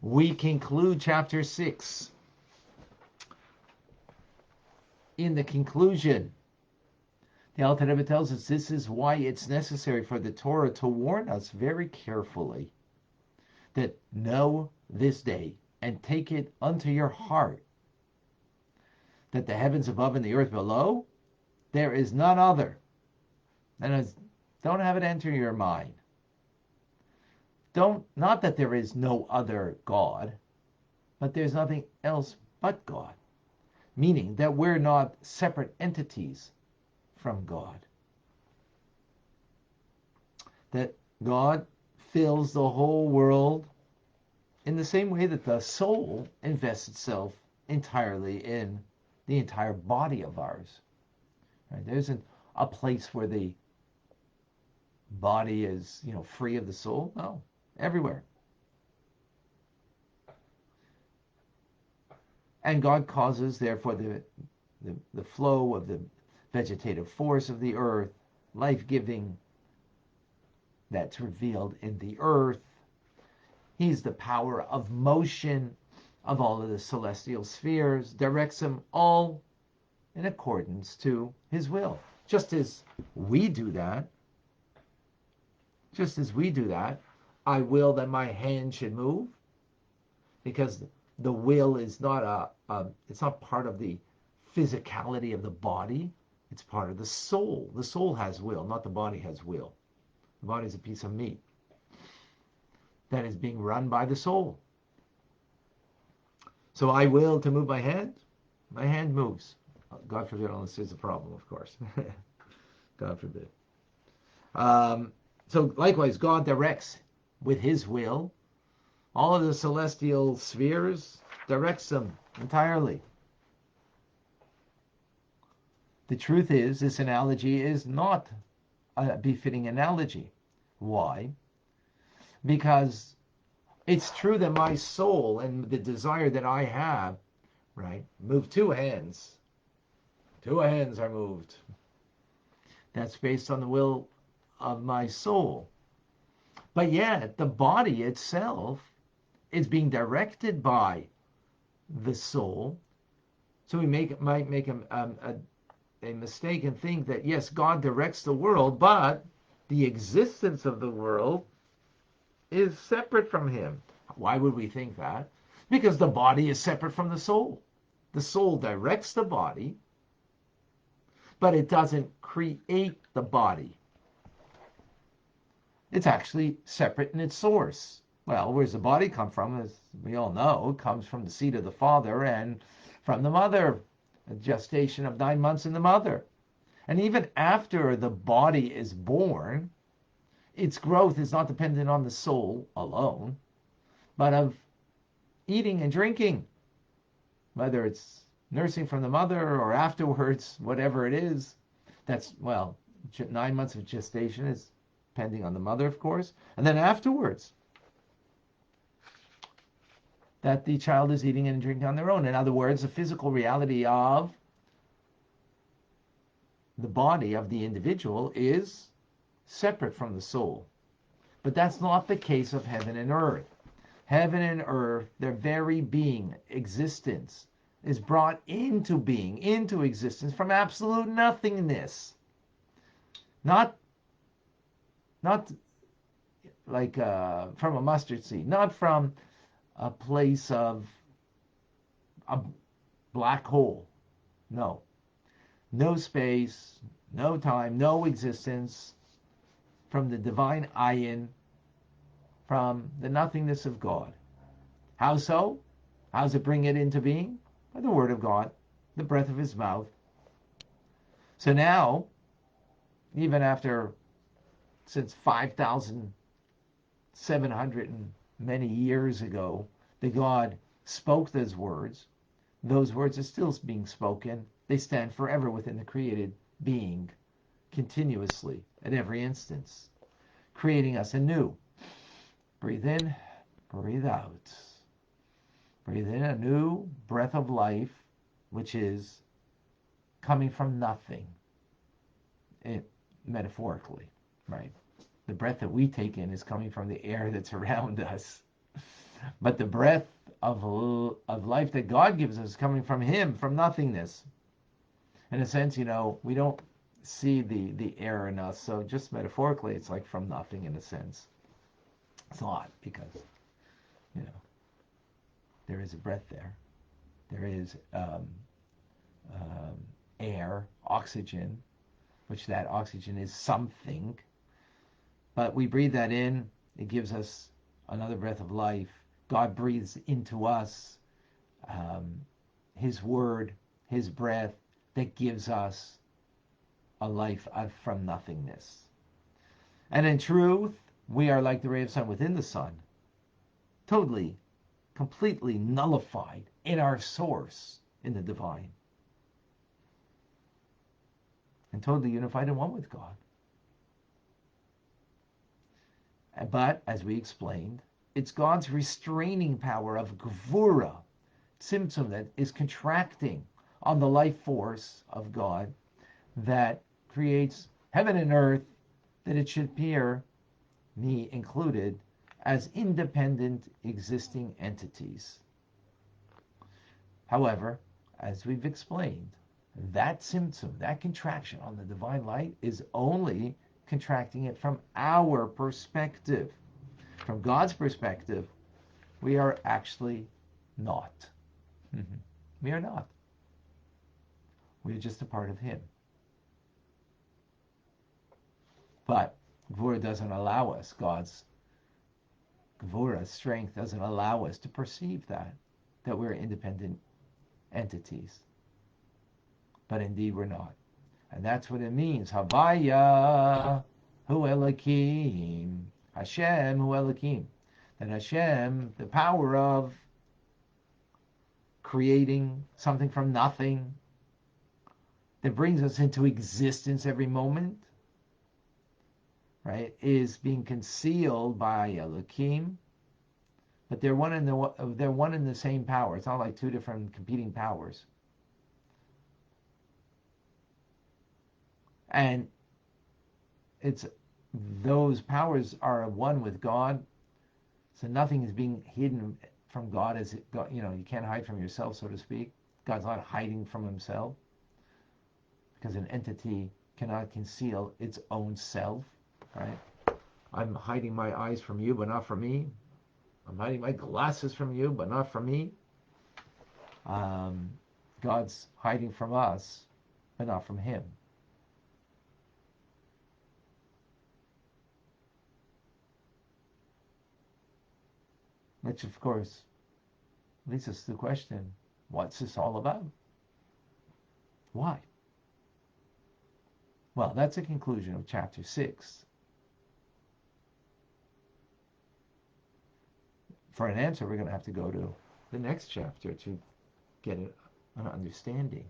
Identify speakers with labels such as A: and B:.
A: we conclude chapter 6. In the conclusion, the Alter Rebbe tells us this is why it's necessary for the Torah to warn us very carefully that know this day and take it unto your heart that the heavens above and the earth below, there is none other. And don't have it enter your mind. Not that there is no other God, but there's nothing else but God. Meaning that we're not separate entities from God. That God fills the whole world in the same way that the soul invests itself entirely in the entire body of ours. Right? There isn't a place where the body is, free of the soul. No, everywhere. And God causes, therefore, the flow of the vegetative force of the earth, life-giving, that's revealed in the earth. He's the power of motion of all of the celestial spheres, directs them all in accordance to his will. Just as we do that, I will that my hand should move, because the will is not it's not part of the physicality of the body. It's part of the soul. The soul has will, not the body has will. The body is a piece of meat that is being run by the soul. So I will to move my hand moves. God forbid, unless there's a problem, of course. God forbid. So likewise, God directs with his will all of the celestial spheres, directs them entirely. The truth is, this analogy is not a befitting analogy. Why? Because it's true that my soul and the desire that I have, right, move two hands. Two hands are moved. That's based on the will of my soul. But yet, the body itself is being directed by the soul. So we might make a mistake and think that, yes, God directs the world, but the existence of the world is separate from him. Why would we think that? Because the body is separate from the soul. The soul directs the body, but it doesn't create the body. It's actually separate in its source. Well, where's the body come from? As we all know, it comes from the seed of the father and from the mother, a gestation of 9 months in the mother. And even after the body is born, its growth is not dependent on the soul alone, but of eating and drinking, whether it's nursing from the mother or afterwards, whatever it is. That's, 9 months of gestation is depending on the mother, of course. And then afterwards, that the child is eating and drinking on their own. In other words, the physical reality of the body of the individual is separate from the soul. But that's not the case of heaven and earth. Heaven and earth, their very being, existence, is brought into being, into existence from absolute nothingness. Not like from a mustard seed, not from a place of a black hole. No. No space, no time, no existence, from the divine ayin, from the nothingness of God. How so? How does it bring it into being? By the word of God, the breath of his mouth. So now, even after, since 5,700 and many years ago, that God spoke those words are still being spoken. They stand forever within the created being, continuously, at every instance, creating us anew. Breathe in, breathe out. Breathe in a new breath of life, which is coming from nothing, metaphorically, right? The breath that we take in is coming from the air that's around us. But the breath of life that God gives us is coming from Him, from nothingness. In a sense, we don't see the air in us, so just metaphorically, it's like from nothing in a sense. It's not, because you know there is a breath there. There is air, oxygen, which that oxygen is something. But we breathe that in, it gives us another breath of life. God breathes into us His word, His breath, that gives us a life from nothingness. And in truth, we are like the ray of sun within the sun, totally, completely nullified in our source, in the divine, and totally unified and one with God. But, as we explained, it's God's restraining power of Gvura, Tzimtzum, that is contracting on the life force of God, that creates heaven and earth, that it should appear, me included, as independent existing entities. However, as we've explained, that Tzimtzum, that contraction on the divine light, is only contracting it from our perspective. From God's perspective, we are actually not. We are not. We are just a part of Him. But Gvura doesn't allow us, God's Gvura, strength, doesn't allow us to perceive that we're independent entities. But indeed we're not. And that's what it means. Havaya hu Elokim. Hashem hu Elokim. That Hashem, the power of creating something from nothing, that brings us into existence every moment, right, is being concealed by Elokim. But they're one in the same power. It's not like two different competing powers. And it's those powers are one with God, so nothing is being hidden from God. You can't hide from yourself, so to speak. God's not hiding from Himself, because an entity cannot conceal its own self, right? I'm hiding my eyes from you, but not from me. I'm hiding my glasses from you, but not from me. God's hiding from us, but not from Him. Which, of course, leads us to the question, what's this all about? Why? Well, that's the conclusion of chapter 6. For an answer, we're going to have to go to the next chapter to get an understanding.